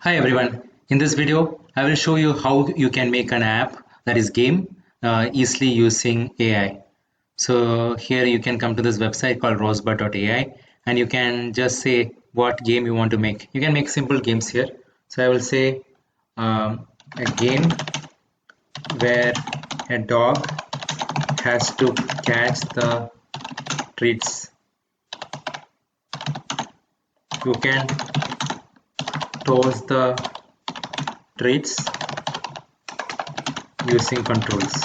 Hi everyone. In this video, I will show you how you can make an app that is game easily using AI. So here you can come to this website called Rosebud AI and you can just say what game you want to make. You can make simple games here. So I will say a game where a dog has to catch the treats. You can toss the treats using controls.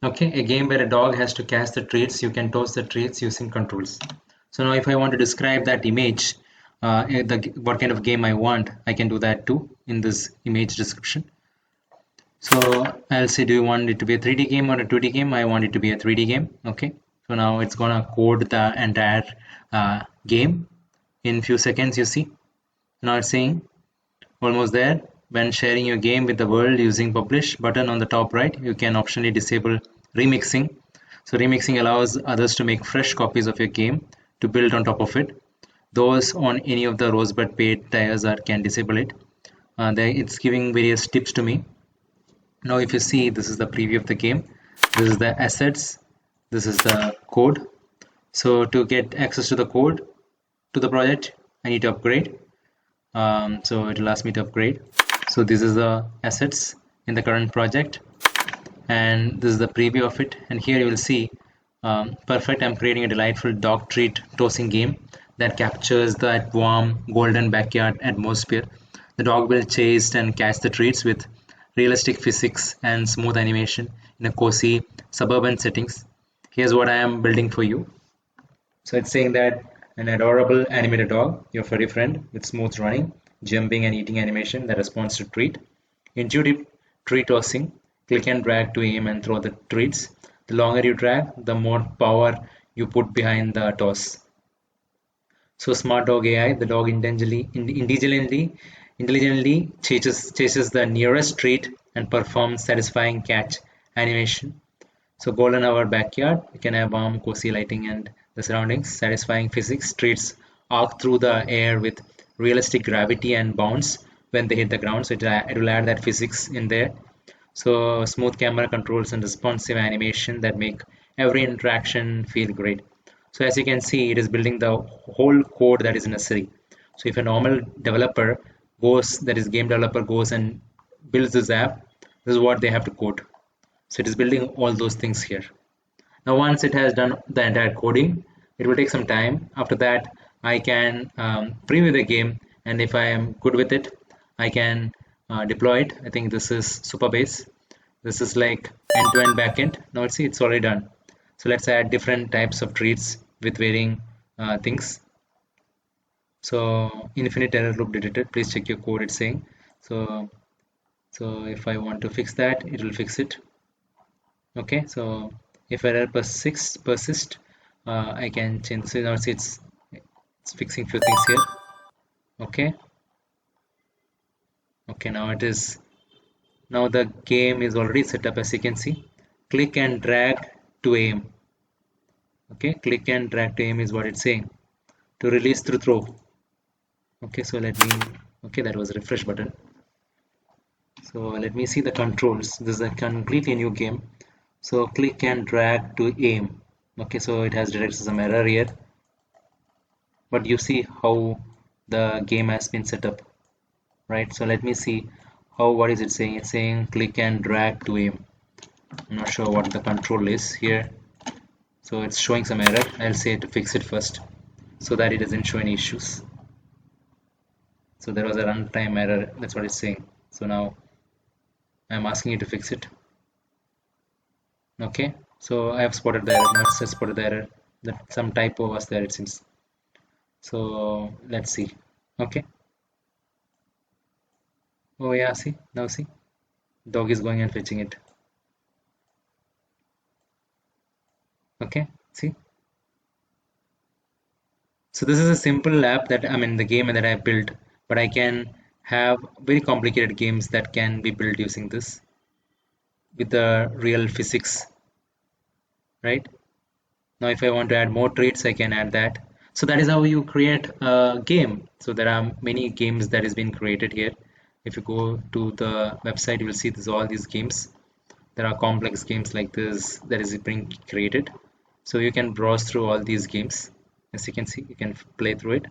Okay, a game where a dog has to catch the treats, you can toss the treats using controls. So now if I want to describe that image, what kind of game I want, I can do that too in this image description. So I'll say, do you want it to be a 3D game or a 2D game? I want it to be a 3D game. Okay, so now it's gonna code the entire game in few seconds. You see, now it's saying almost there. When sharing your game with the world using publish button on the top right, you can optionally disable remixing. So remixing allows others to make fresh copies of your game to build on top of it. Those on any of the Rosebud paid tiers can disable it. It's giving various tips to me. Now if you see, this is the preview of the game. This is the assets. This is the code. So to get access to the code to the project, I need to upgrade. So it will ask me to upgrade. So this is the assets in the current project and this is the preview of it, and here you will see perfect. I'm creating a delightful dog treat tossing game that captures that warm golden backyard atmosphere. The dog will chase and catch the treats with realistic physics and smooth animation in a cozy suburban settings. Here's what I am building for you. So it's saying that an adorable animated dog, your furry friend with smooth running, jumping and eating animation that responds to treat. Intuitive treat tossing, click and drag to aim and throw the treats. The longer you drag, the more power you put behind the toss. So smart dog AI, the dog intelligently chases the nearest treat and performs satisfying catch animation. So golden hour backyard, you can have warm, cozy lighting and the surroundings, satisfying physics, treats arc through the air with realistic gravity and bounce when they hit the ground. So it will add that physics in there. So smooth camera controls and responsive animation that make every interaction feel great. So as you can see, it is building the whole code that is necessary. So if a normal developer goes, that is game developer goes and builds this app, this is what they have to code. So it is building all those things here. Now once it has done the entire coding, it will take some time. After that, I can preview the game, and if I am good with it, I can deploy it. I think this is Superbase. This is like end-to-end backend. Now let's see, it's already done. So let's add different types of treats with varying things. So infinite error loop detected. Please check your code. It's saying so. So if I want to fix that, it will fix it. Okay, so if error persist, I can change. So now it's fixing few things here. Okay, now it is. Now the game is already set up, as you can see. Click and drag to aim. Okay, click and drag to aim is what it's saying. To release through throw. Okay, so let me. Okay, that was a refresh button. So let me see the controls. This is a completely new game. So click and drag to aim. Okay, so it has detected some error here, but you see how the game has been set up, right? So let me see what is it saying. It's saying click and drag to aim. I'm not sure what the control is here, so it's showing some error. I'll say to fix it first so that it doesn't show any issues. So there was a runtime error, that's what it's saying. So now I'm asking you to fix it. Okay, so I have spotted the error. Now it's spotted the error that some typo was there, it seems. So let's see. Okay. Oh yeah, see, now see, dog is going and fetching it. Okay, see. So this is a simple app that the game that I built, but I can have very complicated games that can be built using this with the real physics, right? Now if I want to add more traits, I can add that. So that is how you create a game. So there are many games that has been created here. If you go to the website, you will see this, all these games. There are complex games like this that is being created. So you can browse through all these games. As you can see, you can play through it.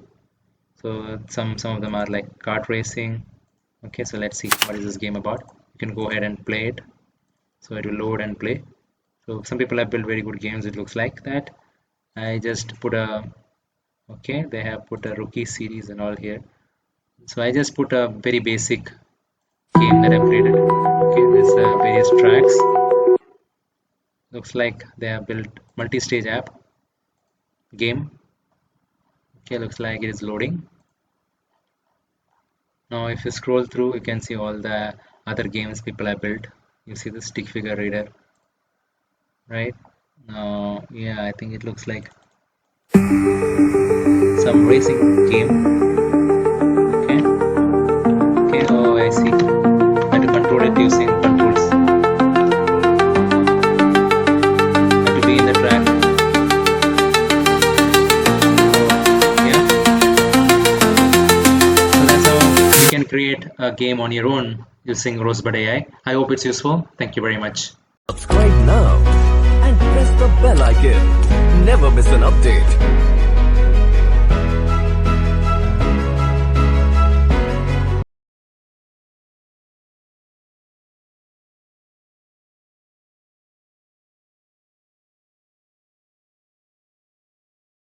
So some of them are like kart racing. Okay, so let's see what is this game about. You can go ahead and play it. So it will load and play. So some people have built very good games. It looks like that. I just put a, okay, they have put a rookie series and all here. So I just put a very basic game that I've created. Okay, there's various tracks. Looks like they have built multi-stage app game. Okay, looks like it is loading. Now if you scroll through, you can see all the other games people have built. You see the stick figure reader, right? Now, yeah, I think it looks like some racing game. Okay, okay, oh, I see. I have to control it using controls. I have to be in the track. Yeah, so that's how you can create a game on your own using Rosebud AI. I hope it's useful. Thank you very much. Subscribe now and press the bell icon. Never miss an update.